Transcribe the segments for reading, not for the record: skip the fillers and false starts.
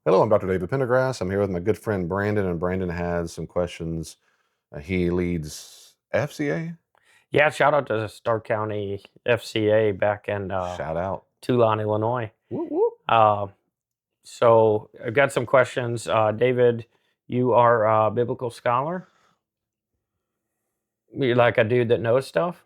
Hello, I'm Dr. David Pendergrass. I'm here with my good friend Brandon, and Brandon has some questions. He leads FCA. Yeah, shout out to the Stark County FCA back in Shout out. Toulon, Illinois. Whoop, whoop. Uh, so I've got some questions. David, you are a biblical scholar. You're like a dude that knows stuff.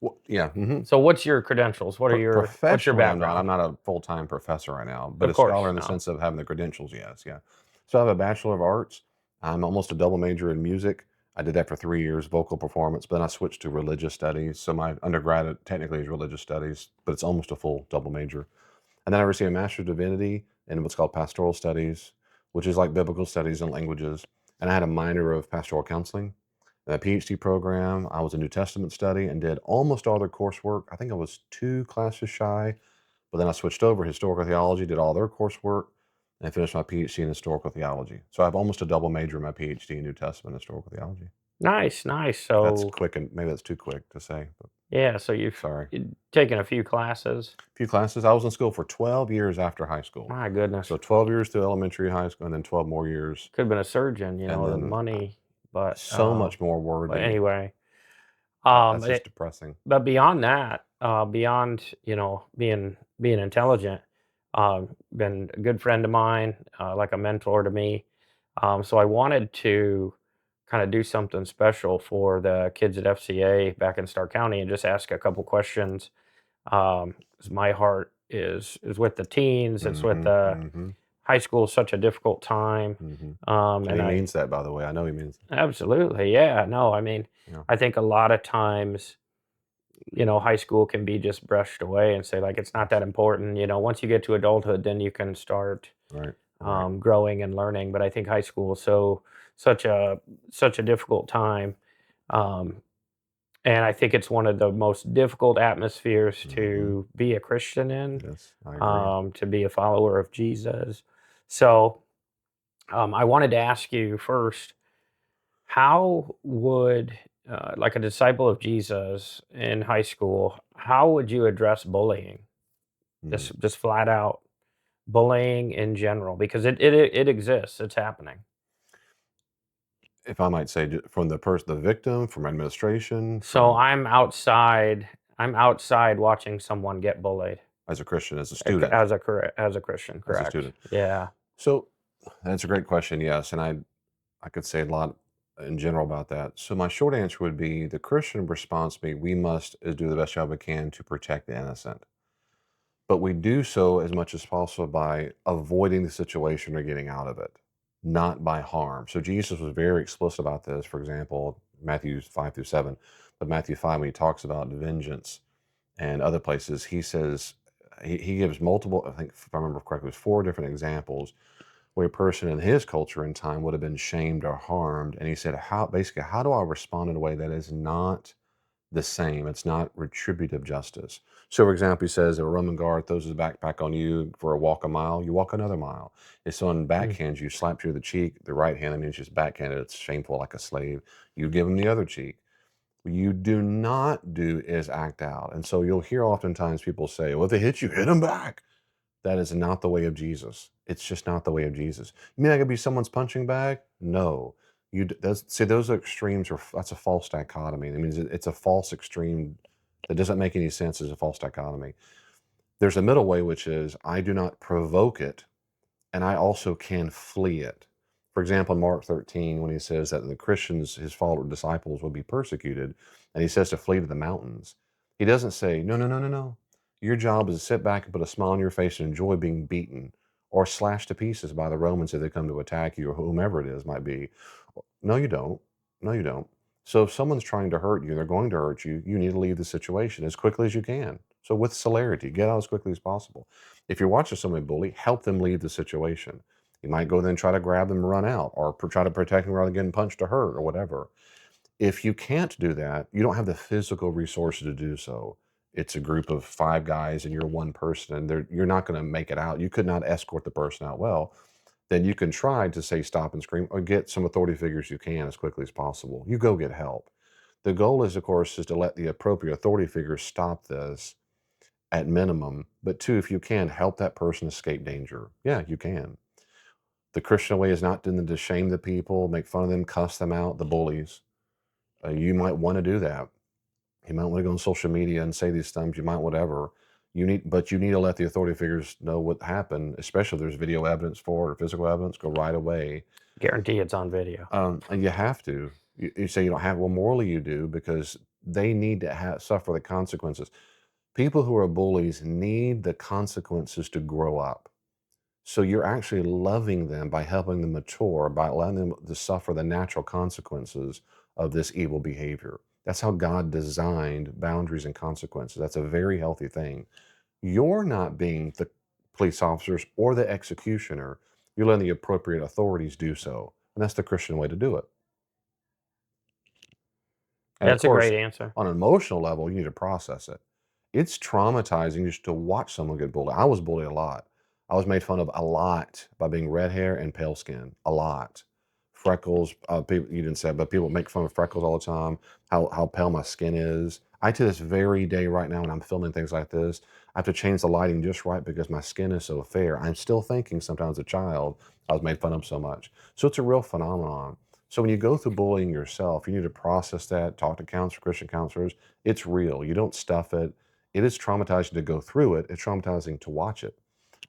Well, yeah. So what's your credentials? What's your Professionally, I'm not. background? I'm not a full-time professor right now, but Of a scholar course, in the no. sense of having the credentials, yes. Yeah. So I have a Bachelor of Arts. I'm almost a double major in music. I did that for 3 years, vocal performance, but then I switched to religious studies. So my undergraduate technically is religious studies, but it's almost a full double major. And then I received a Master's of Divinity in what's called Pastoral Studies, which is like biblical studies and languages. And I had a minor of pastoral counseling. And a PhD program, I was a New Testament study and did almost all their coursework. I think I was 2 classes shy, but then I switched over historical theology, did all their coursework, and finished my PhD in historical theology. So I have almost a double major in my PhD in New Testament historical theology. Nice, nice. That's So quick, and maybe that's too quick to say, but yeah, so sorry. you've taken a few classes. Few classes. I was in school for 12 years after high school. My goodness, So 12 years through elementary, high school, and then 12 more years, could have been a surgeon, and the then money, but so much more but wording. anyway. That's just It, depressing. but beyond that, beyond being intelligent, been a good friend of mine, like a mentor to me. So I wanted to kind of do something special for the kids at FCA back in Stark County and just ask a couple questions. 'Cause my heart is with the teens. It's with Mhm, the mhm, high school. Is such a difficult time, mhm. And and he I means that, by the way. I know he means it. absolutely, yeah, no, I mean, Yeah, I think a lot of times high school can be just brushed away and say like it's not that important. Once you get to adulthood, then you can start right, right. growing and learning. But I think high school is such a such a difficult time, um, and I think it's one of the most difficult atmospheres Mhm. to be a Christian in, Yes, I agree. to be a follower of Jesus. So I wanted to ask you first, how would, like a disciple of Jesus in high school, how would you address bullying? Mm. Just flat out bullying in general, because it exists, it's happening. If I might say, from the victim, from administration, So from I'm outside watching someone get bullied as a Christian, as a student, as a Christian, as a correct? student. Yeah. So that's a great question. Yes, and I could say a lot in general about that. So my short answer would be the Christian response to me, we must do the best job we can to protect the innocent. But we do so as much as possible by avoiding the situation or getting out of it, not by harm. So Jesus was very explicit about this. For example, Matthew 5 through 7, but Matthew 5, when he talks about vengeance and other places, he says, he gives multiple, I think, if I remember correctly, it was 4 different examples where a person in his culture and time would have been shamed or harmed. And he said, how do I respond in a way that is not the same? It's not retributive justice. So, for example, he says, if a Roman guard throws his backpack on you for a walk a mile, you walk another mile. If someone Mm. backhands you, slaps you in the cheek, the right hand, that means just backhanded, it's shameful like a slave. You give him the other cheek. What you do not do is act out. And so you'll hear oftentimes people say, well, if they hit you, hit them back. That is not the way of Jesus. It's just not the way of Jesus. You mean I could be someone's punching bag? No. See, those extremes that's a false dichotomy. That means it's a false extreme that doesn't make any sense as a false dichotomy. There's a middle way, which is I do not provoke it, and I also can flee it. For example, in Mark 13, when he says that the Christians, his follower disciples, will be persecuted, and he says to flee to the mountains, he doesn't say, no, no, no, no, no. Your job is to sit back and put a smile on your face and enjoy being beaten or slashed to pieces by the Romans if they come to attack you or whomever it is might be. No, you don't. No, you don't. So if someone's trying to hurt you and they're going to hurt you, you need to leave the situation as quickly as you can. So with celerity, get out as quickly as possible. If you're watching somebody bully, help them leave the situation. You might go then try to grab them and run out, or try to protect them rather than getting punched or hurt or whatever. If you can't do that, you don't have the physical resources to do so. It's a group of 5 guys and you're one person, and you're not going to make it out. You could not escort the person out well. Then you can try to say stop and scream or get some authority figures you can as quickly as possible. You go get help. The goal is, of course, is to let the appropriate authority figures stop this at minimum. But two, if you can help that person escape danger, yeah, you can. The Christian way is not to shame the people, make fun of them, cuss them out, the bullies. You might want to do that. You might want to go on social media and say these things. You might whatever. But you need to let the authority figures know what happened, especially if there's video evidence for it or physical evidence. Go right away. Guarantee it's on video. And you have to. You say you don't have. Well, morally you do because they need to suffer the consequences. People who are bullies need the consequences to grow up. So you're actually loving them by helping them mature, by allowing them to suffer the natural consequences of this evil behavior. That's how God designed boundaries and consequences. That's a very healthy thing. You're not being the police officers or the executioner. You're letting the appropriate authorities do so. And that's the Christian way to do it. And of That's a course, great answer. on an emotional level, you need to process it. It's traumatizing just to watch someone get bullied. I was bullied a lot. I was made fun of a lot by being red hair and pale skin. A lot. Freckles, people you didn't say, but people make fun of freckles all the time, how pale my skin is. I to this very day right now when I'm filming things like this, I have to change the lighting just right because my skin is so fair. I'm still thinking sometimes as a child I was made fun of so much. So it's a real phenomenon. So when you go through bullying yourself, you need to process that, talk to counselors, Christian counselors. It's real. You don't stuff it. It is traumatizing to go through it. It's traumatizing to watch it.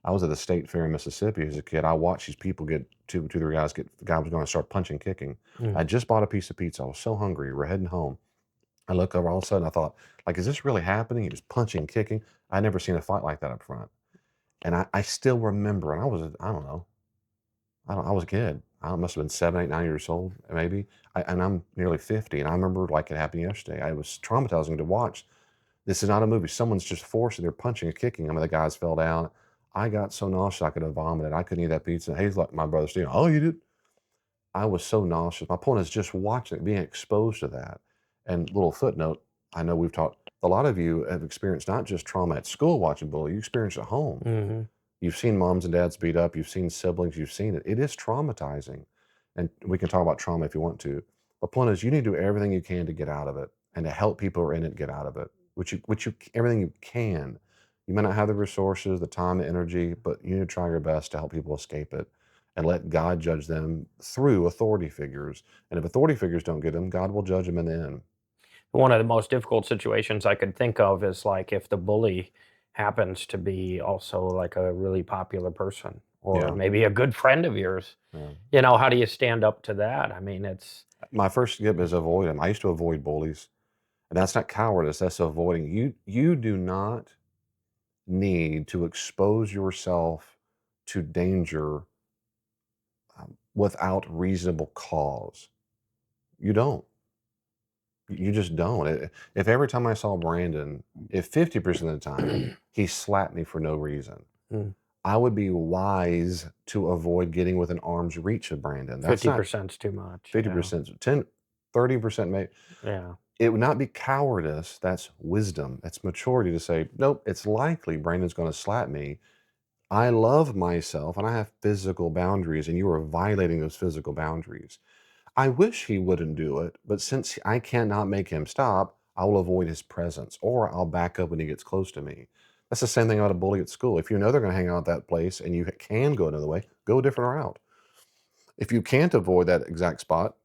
I was at the state fair in Mississippi as a kid. I watched these people get two, three guys get. The guy was going to start punching, kicking. I Mm. just bought a piece of pizza. I was so hungry. We're heading home. I look over all of a sudden. I thought, like, is this really happening? He was punching, kicking. I'd never seen a fight like that up front, and I still remember. And I don't know. I was a kid. I must have been 7, 8, 9 years old, maybe. And I'm nearly 50, and I remember like it happened yesterday. I was traumatizing to watch. This is not a movie. Someone's just forcing, they're punching and kicking. I mean, the guys fell down. I got so nauseous I could have vomited. I couldn't eat that pizza. He's like my brother Steve. Oh, you did? I was so nauseous. My point is just watching it, being exposed to that. And little footnote, I know we've talked. A lot of you have experienced not just trauma at school watching bullying, you experience it at home. Mhm. You've seen moms and dads beat up, you've seen siblings, you've seen it. It is traumatizing. And we can talk about trauma if you want to. The point is you need to do everything you can to get out of it and to help people who are in it get out of it, which you everything you can. You may not have the resources, the time, the energy, but you need to try your best to help people escape it and let God judge them through authority figures. And if authority figures don't get them, God will judge them in the end. One of the most difficult situations I could think of is, like, if the bully happens to be also, like, a really popular person or Yeah. maybe a good friend of yours. Yeah. How do you stand up to that? I mean, it's My first tip is avoid them. I used to avoid bullies. And that's not cowardice, that's avoiding. You do not need to expose yourself to danger without reasonable cause. You don't. You just don't. If every time I saw Brandon, if 50% of the time he slapped me for no reason, mm, I would be wise to avoid getting within arm's reach of Brandon. That's not 50% is too much, yeah. 50%, 10, 30% maybe. Yeah. It would not be cowardice. That's wisdom. That's maturity to say, nope, it's likely Brandon's going to slap me. I love myself and I have physical boundaries, and you are violating those physical boundaries. I wish he wouldn't do it, but since I cannot make him stop, I will avoid his presence or I'll back up when he gets close to me. That's the same thing about a bully at school. If you know they're going to hang out at that place and you can go another way, go a different route. If you can't avoid that exact spot,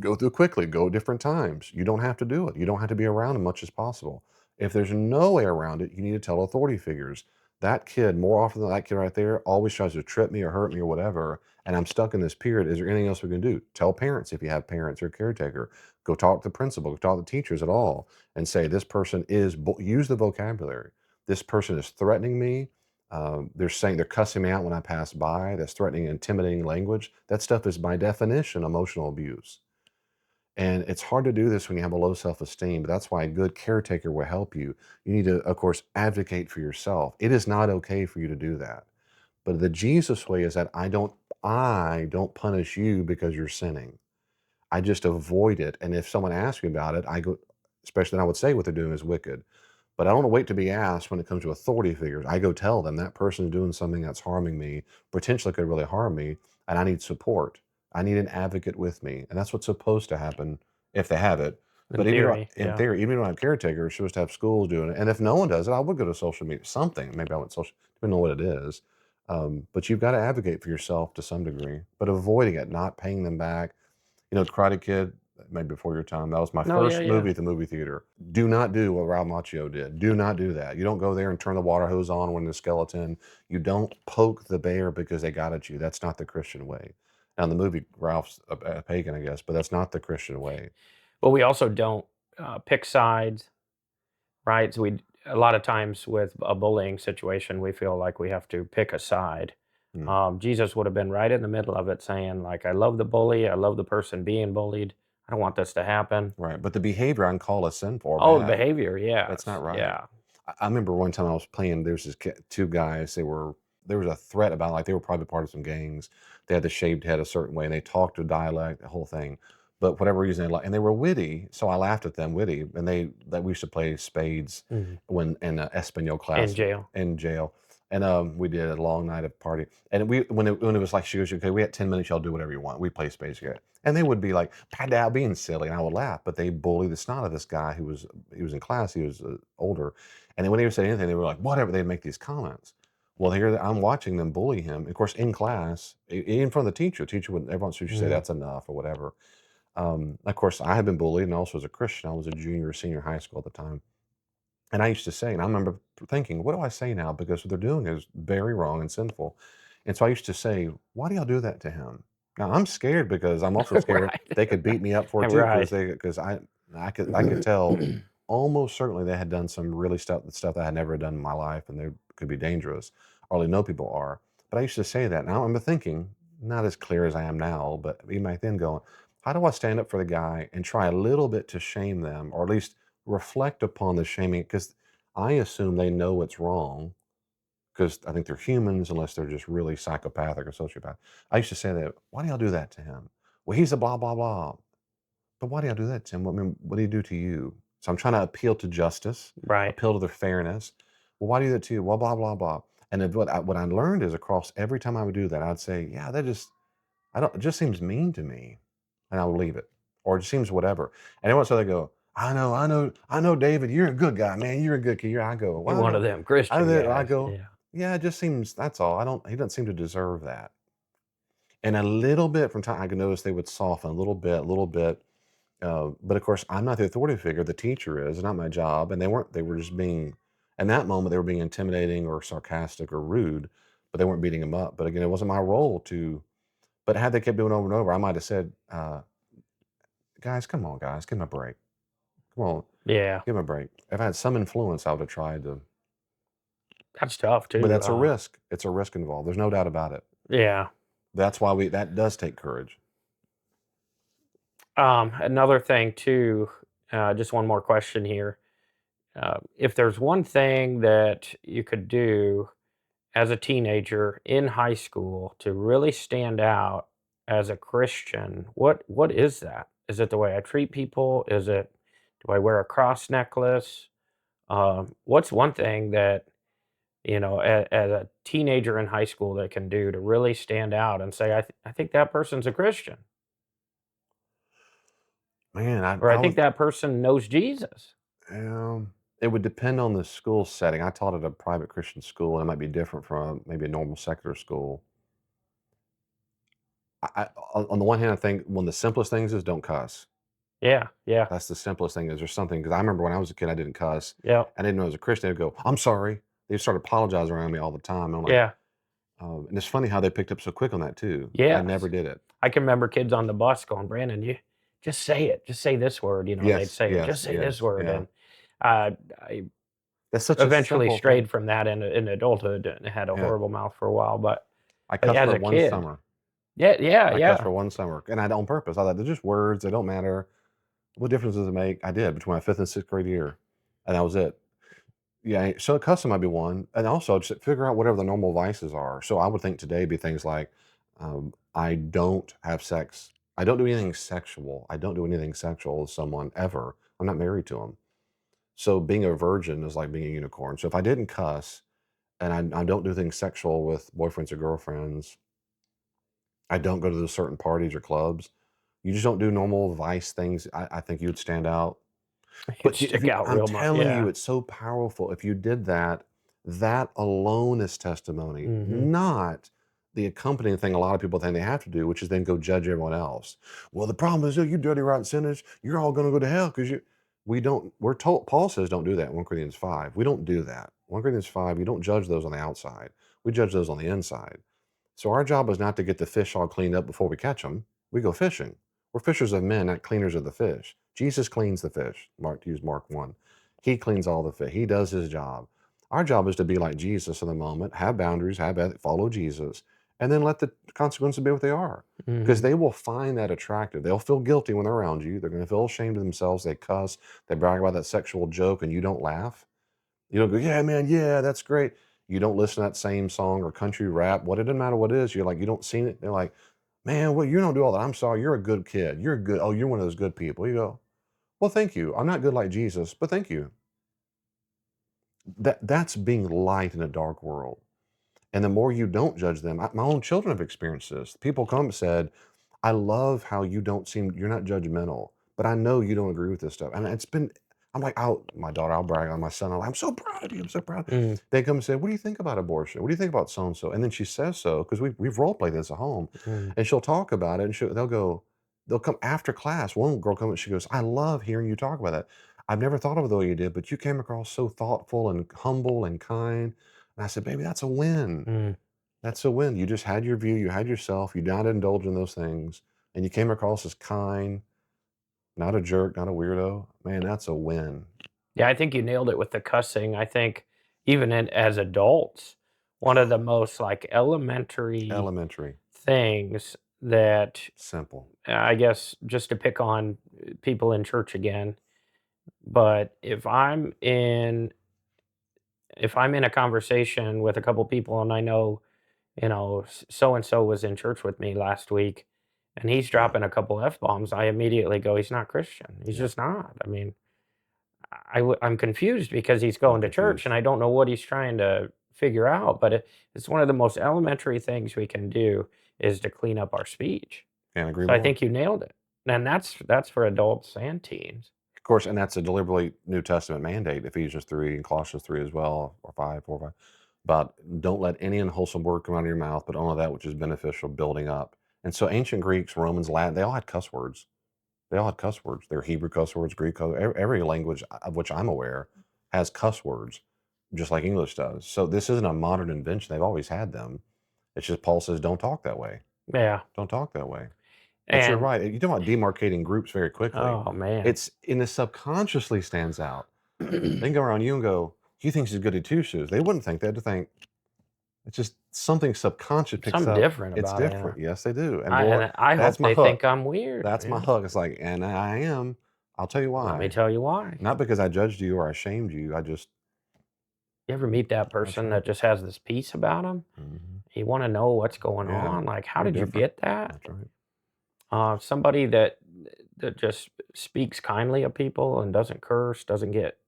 go through quickly, go at different times. You don't have to do it. You don't have to be around as much as possible. If there's no way around it, you need to tell authority figures. That kid, more often than that kid right there, always tries to trip me or hurt me or whatever, and I'm stuck in this period. Is there anything else we can do? Tell parents if you have parents or caretaker. Go talk to the principal, go talk to teachers at all, and say, this person is, use the vocabulary. This person is threatening me. They're saying they're cussing me out when I pass by. That's threatening, intimidating language. That stuff is by definition emotional abuse. And it's hard to do this when you have a low self-esteem, but that's why a good caretaker will help you. You need to, of course, advocate for yourself. It is not okay for you to do that. But the Jesus way is that I don't punish you because you're sinning. I just avoid it. And if someone asks me about it, I go, especially then I would say what they're doing is wicked. But I don't wait to be asked when it comes to authority figures. I go tell them that person is doing something that's harming me, potentially could really harm me, and I need support. I need an advocate with me. And that's what's supposed to happen if they have it. In But even theory, in yeah. theory, even if I have caretakers, supposed to have schools doing it. And if no one does it, I would go to social media, something. Maybe I went social, depending on what it is. But you've got to advocate for yourself to some degree, but avoiding it, not paying them back. Karate Kid, maybe before your time, that was my No, yeah, first yeah. movie at the movie theater. Do not do what Ralph Macchio did. Do not do that. You don't go there and turn the water hose on when the skeleton. You don't poke the bear because they got at you. That's not the Christian way. Now, in the movie, Ralph's a pagan, I guess, but that's not the Christian way. But we also don't, pick sides, right? So a lot of times with a bullying situation, we feel like we have to pick a side. Mm, Jesus would have been right in the middle of it saying, like, "I love the bully. I love the person being bullied. I don't want this to happen." right. But the behavior I can call as sinful or Oh, the bad. behavior, That's yes. not right. Yeah. I remember one time I was playing, there's this two guys, there was a threat about, like, they were probably part of some gangs. They had the shaved head a certain way, and they talked a dialect, the whole thing. But whatever reason, like, and they were witty, so I laughed at them, witty, and that we used to play spades Mhm. when in Espanol In class jail. in jail. And we did a long night of party. And when it was like, she goes, "Okay, we had 10 minutes, y'all do whatever you want. We play spades here." And they would be like, "Padow," being silly, and I would laugh, but they bullied the snot of this guy he was in class, he was older. And then when he would say anything, they were like, "Whatever," they'd make these comments. Well, here I'm watching them bully him. Of course, in class, in front of the teacher. The teacher would every once in a while she'd say, Mhm. "That's enough," or whatever. Of course, I had been bullied, and also as a Christian, I was a junior or senior high school at the time. And I used to say, and I remember thinking, what do I say now? Because what they're doing is very wrong and sinful. And so I used to say, why do y'all do that to him? Now I'm scared because I'm also scared Right. they could beat me up for it too, Right. because I could tell almost certainly they had done some really stuff that I had never done in my life, and they could be dangerous. Or only know people are. But I used to say that. Now I remember thinking, not as clear as I am now, but even back then going, how do I stand up for the guy and try a little bit to shame them, or at least reflect upon the shaming? Because I assume they know it's wrong, because I think they're humans unless they're just really psychopathic or sociopath. I used to say that, "Why do y'all do that to him?" "Well, he's a blah, blah, blah." "But why do y'all do that to him? What did he do to you?" So I'm trying to appeal to justice, Right. appeal to their fairness. "Well, why do you do that to you?" "Well, blah, blah, blah." And then what I learned is, across every time I would do that, I'd say, "Yeah, I don't it just seems mean to me," and I would leave it, or it just seems whatever. And every once in a while they go, "I know, David, you're a good guy, man. You're a good kid." I go, You're "Well, one of them Christian I guys. go, Yeah. yeah, it just seems, that's all. He doesn't seem to deserve that." And a little bit from time I could notice they would soften a little bit. But of course, I'm not the authority figure. The teacher is. It's not my job. And they weren't. They were just being, in that moment, they were being intimidating or sarcastic or rude, but they weren't beating him up. But again, it wasn't my role to. But had they kept doing it over and over, I might have said, "Guys, come on, guys, give him a break. Come on, Yeah. give him a break." If I had some influence, I would have tried to. That's tough But too. that's a risk. It's a risk involved. There's no doubt about it. Yeah. That's why that does take courage. Another thing too, just one more question here. If there's one thing that you could do as a teenager in high school to really stand out as a Christian, what is that? Is it the way I treat people? Is it, do I wear a cross necklace? What's one thing that, as a teenager in high school that can do to really stand out and say, I think that person's a Christian, Man, or I I think was. that person knows Jesus. It would depend on the school setting. I taught at a private Christian school, and it might be different from maybe a normal secular school. On the one hand, I think one of the simplest things is don't cuss. Yeah, yeah, That's the simplest thing. Is there something? Because I remember when I was a kid, I didn't cuss. yeah, I didn't know as a Christian. They'd go, "I'm sorry." They start apologizing around me all the time. I'm like, yeah, and it's funny how they picked up so quick on that too. I never yes. did it. I can remember kids on the bus going, "Brandon, you just say it. Just say this word," and they'd Yes, say it, "Just yes, say this yes, word." yeah. And I That's such a eventually simple thing. strayed from that in adulthood and had a Yeah, horrible mouth for a while, but I cussed as for a one kid, summer. yeah, yeah, I cussed yeah, for one summer, and I on purpose. I thought they're just words. They don't matter. What difference does it make? I did between my 5th and 6th grade year, and that was it. Yeah, so cussing might be one, and also just figure out whatever the normal vices are. So I would think today be things like, I don't have sex. I don't do anything sexual. I don't do anything sexual with someone ever. I'm not married to them. So being a virgin is like being a unicorn. So if I didn't cuss and I don't do things sexual with boyfriends or girlfriends, I don't go to those certain parties or clubs. You just don't do normal vice things. I think you would stand out. it'd But you if stick you out I'm real much. telling you, Yeah, it's so powerful if you did that. That alone is testimony, Mhm. not the accompanying thing a lot of people think they have to do, which is then go judge everyone else. Well, the problem is, you dirty, rotten sinners, you're all going to go to hell because you. We don't. We're told. Paul says, don't do that. 1 Corinthians 5. We don't do that. 1 Corinthians 5. We don't judge those on the outside. We judge those on the inside. So our job is not to get the fish all cleaned up before we catch them. We go fishing. We're fishers of men, not cleaners of the fish. Jesus cleans the fish. Mark, to use Mark 1. He cleans all the fish. He does his job. Our job is to be like Jesus in the moment, have boundaries, follow Jesus, and then let the consequences be what they are. Because Mhm. they will find that attractive. They'll feel guilty when they're around you. They're going to feel ashamed of themselves. They cuss. They brag about that sexual joke, and you don't laugh. You don't go, yeah, man, yeah, that's great. You don't listen to that same song or country rap. What it doesn't matter what it is. You're like, you don't see it. They're like, man, well, you don't do all that. I'm sorry. You're a good kid. You're good. Oh, you're one of those good people. You go, well, thank you. I'm not good like Jesus, but thank you. That's being light in a dark world. And the more you don't judge them, my own children have experienced this. People come and said, I love how you're not judgmental, but I know you don't agree with this stuff. And I'm like, my daughter, I'll brag on my son. I'm so proud of you. I'm so proud. Mm. They come and say, what do you think about abortion? What do you think about so and so? And then she says so because we've role played this at home. Mm. And she'll talk about it and they'll come after class. One girl comes and she goes, I love hearing you talk about that. I've never thought of it the way you did, but you came across so thoughtful and humble and kind. And I said, baby, that's a win. Mm. That's a win. You just had your view, you had yourself, you did not indulge in those things, and you came across as kind, not a jerk, not a weirdo. Man, that's a win. Yeah, I think you nailed it with the cussing. I think even as adults, one of the most like elementary Elementary, things that simple. I guess just to pick on people in church again, but if I'm in a conversation with a couple people and I know, so and so was in church with me last week and he's Yeah, dropping a couple F bombs, I immediately go, he's not Christian. He's yeah. just not. I mean, I'm confused because he's I'm going to church and confused. I don't know what he's trying to figure out. But it's one of the most elementary things we can do is to clean up our speech. Can't agree So I more. think you nailed it. And that's for adults and teens. Of course, and that's a deliberately New Testament mandate, Ephesians 3 and Colossians 3 as well, or 5, 4, 5. But don't let any unwholesome word come out of your mouth, but only that which is beneficial, building up. And so ancient Greeks, Romans, Latin, they all had cuss words. They all had cuss words. There are Hebrew cuss words, Greek cuss every language of which I'm aware has cuss words, just like English does. So this isn't a modern invention. They've always had them. It's just Paul says, don't talk that way. Yeah. Don't talk that way. But you're And right. You talk about demarcating groups very quickly. oh man. It's in the subconsciously stands out. They can go around you and go, he thinks he's goody two shoes. They wouldn't think that to think it's just something subconscious picks Something up. different It's about it. Yeah. different. Yes, they do. And I boy, and I that's hope my they think hook. I'm weird. That's my Yeah. hook. It's like, and I am. I'll tell you Let me why. tell you why. Not because I judged you or I shamed you. You ever meet that That's person right. that just has this peace about them? Mhm. You want to know what's going Yeah, on. Like, how you're did you different. get that? That's right. Somebody that just speaks kindly of people and doesn't curse, doesn't get,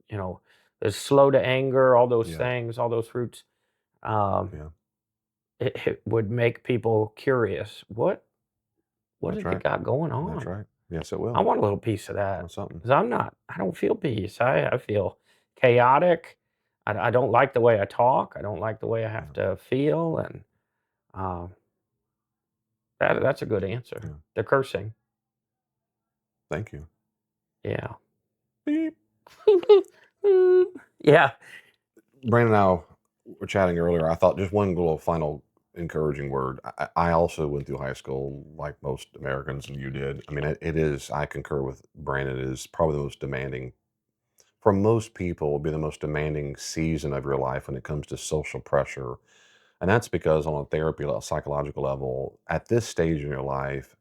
is slow to anger, all those Yeah, things, all those fruits. Um, yeah. it would make people curious. What That's have they right. got going That's on? right. Yes, it I will. want a little piece of that Want something. because I don't feel peace. I feel chaotic. I don't like the way I talk. I don't like the way I have Yeah, to feel. And um, that's a good answer. yeah. The cursing. Thank you. Yeah. Beep. Yeah. Brandon and I were chatting earlier. I thought just one little final encouraging word. I also went through high school like most Americans, and you did. I mean, it is, I concur with Brandon, it is probably the most demanding, for most people, will be the most demanding season of your life when it comes to social pressure. And that's because on a therapy level, psychological level, at this stage in your life,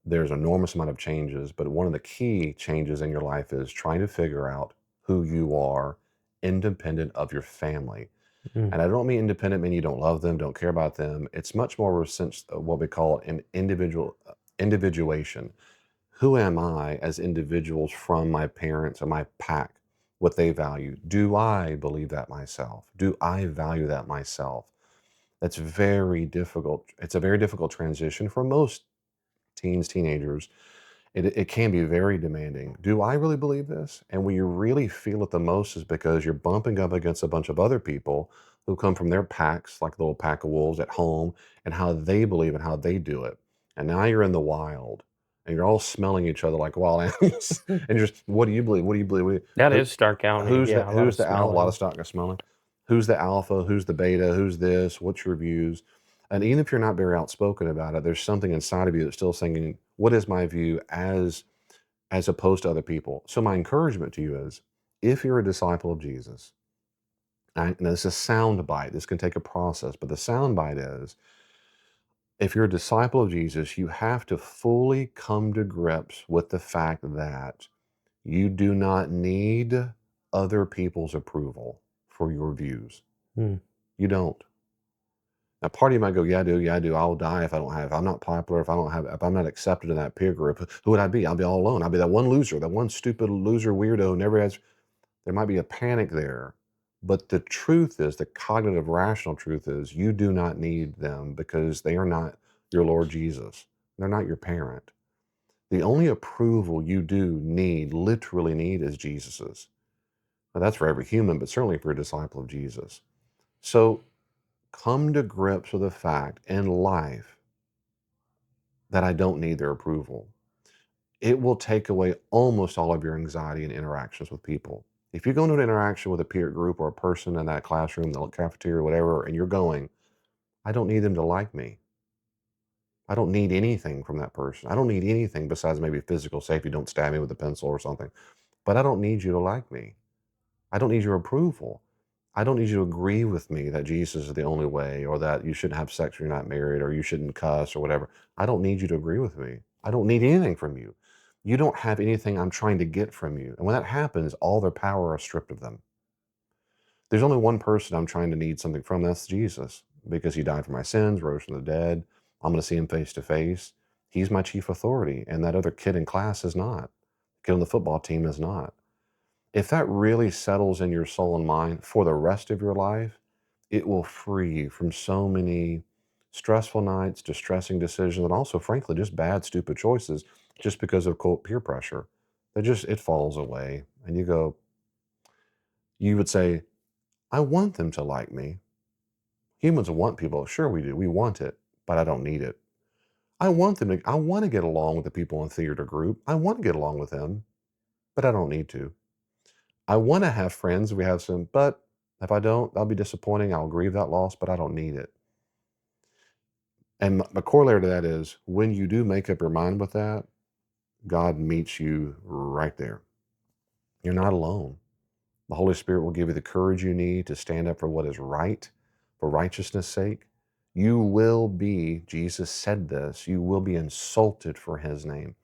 there's an enormous amount of changes. But one of the key changes in your life is trying to figure out who you are independent of your family. Mm, And I don't mean independent mean you don't love them, don't care about them. It's much more of a sense of what we call an individuation. Who am I as individuals from my parents or my pack? What they value. Do I believe that myself? Do I value that myself? That's very difficult. It's a very difficult transition for most teens, teenagers. It can be very demanding. Do I really believe this? And when you really feel it the most is because you're bumping up against a bunch of other people who come from their packs, like the little pack of wolves at home, and how they believe and how they do it. And now you're in the wild, and you're all smelling each other like wild animals. And you're just, what do you believe? What do you believe? That Who, is Stark County, who's the yeah, a lot of alpha? A lot of smelling. stock is smelling. Who's the alpha? Who's the beta? Who's this? What's your views? And even if you're not very outspoken about it, there's something inside of you that's still saying, "What is my view as opposed to other people?" So my encouragement to you is, if you're a disciple of Jesus, and this is a sound bite. This can take a process, but the sound bite is, if you're a disciple of Jesus, you have to fully come to grips with the fact that you do not need other people's approval for your views. Hmm. You don't. Now, part of you might go, "Yeah, I do. Yeah, I do. I'll die if I don't have. If I'm not popular. If I'm not accepted in that peer group, who would I be? I'll be all alone. I'll be that one loser, that one stupid loser weirdo who never has." There might be a panic there, but the truth is, the cognitive, rational truth is, you do not need them because they are not your Lord Jesus. They're not your parent. The only approval you do need, literally need, is Jesus's. Now, that's for every human, but certainly for a disciple of Jesus. So come to grips with the fact in life that I don't need their approval. It will take away almost all of your anxiety and interactions with people. If you go into an interaction with a peer group or a person in that classroom, the cafeteria, whatever, and you're going, I don't need them to like me. I don't need anything from that person. I don't need anything besides maybe physical safety. Don't stab me with a pencil or something. But I don't need you to like me. I don't need your approval. I don't need you to agree with me that Jesus is the only way, or that you shouldn't have sex when you're not married, or you shouldn't cuss, or whatever. I don't need you to agree with me. I don't need anything from you. You don't have anything I'm trying to get from you. And when that happens, all their power is stripped of them. There's only one person I'm trying to need something from. That's Jesus, because he died for my sins, rose from the dead. I'm going to see him face to face. He's my chief authority, and that other kid in class is not. Kid on the football team is not. If that really settles in your soul and mind for the rest of your life, it will free you from so many stressful nights, distressing decisions, and also, frankly, just bad, stupid choices just because of quote peer pressure. It falls away. And you would say, I want them to like me. Humans want people. Sure, we do. We want it, but I don't need it. I want to get along with the people in theater group. I want to get along with them, but I don't need to. I want to have friends. We have some, but if I don't, that'll be disappointing. I'll grieve that loss, but I don't need it. And the corollary to that is, when you do make up your mind with that, God meets you right there. You're not alone. The Holy Spirit will give you the courage you need to stand up for what is right, for righteousness' sake. You will be, Jesus said this, you will be insulted for his name.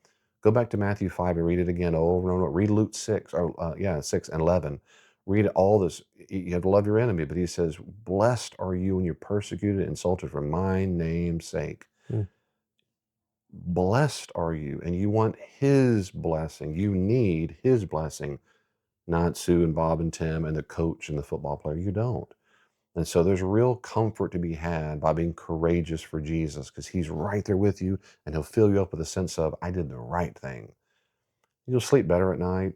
Go back to Matthew 5 and read it again over and over. Read Luke 6, 6 and 11. Read all this. You have to love your enemy, but he says, blessed are you when you're persecuted and insulted for my name's sake. Hmm. Blessed are you, and you want his blessing. You need his blessing, not Sue and Bob and Tim and the coach and the football player. You don't. And so there's real comfort to be had by being courageous for Jesus, because he's right there with you, and he'll fill you up with a sense of, I did the right thing. You'll sleep better at night.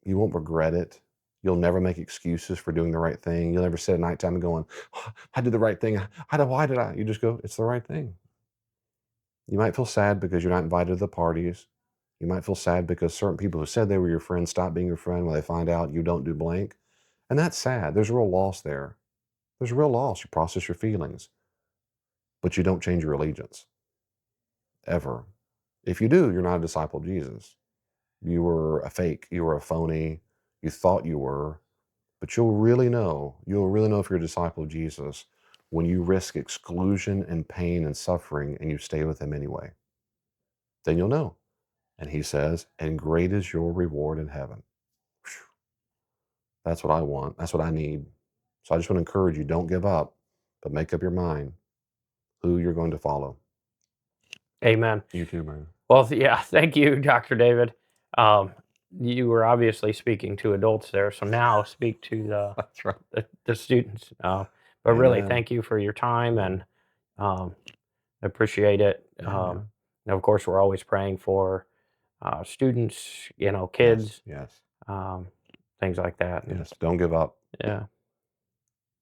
You won't regret it. You'll never make excuses for doing the right thing. You'll never sit at nighttime and going, "Oh, I did the right thing. Why did I? You just go, it's the right thing. You might feel sad because you're not invited to the parties. You might feel sad because certain people who said they were your friend stop being your friend when they find out you don't do blank. And that's sad. There's a real loss there. There's a real loss. You process your feelings, but you don't change your allegiance ever. If you do, you're not a disciple of Jesus. You were a fake. You were a phony. You thought you were, but you'll really know if you're a disciple of Jesus when you risk exclusion and pain and suffering and you stay with him anyway. Then you'll know. And he says, and great is your reward in heaven. Phew. That's what I want. That's what I need. So I just want to encourage you, don't give up, but make up your mind who you're going to follow. Amen. You too, man. Well, yeah, thank you, Dr. David. Um, you were obviously speaking to adults there, so now speak to That's right. the students. But really, Amen. thank you for your time, Amen. and um, appreciate it. Yeah, yeah. And of course, we're always praying for students, Yes, kids, yes, um, things like that. And yes. Don't give up. yeah.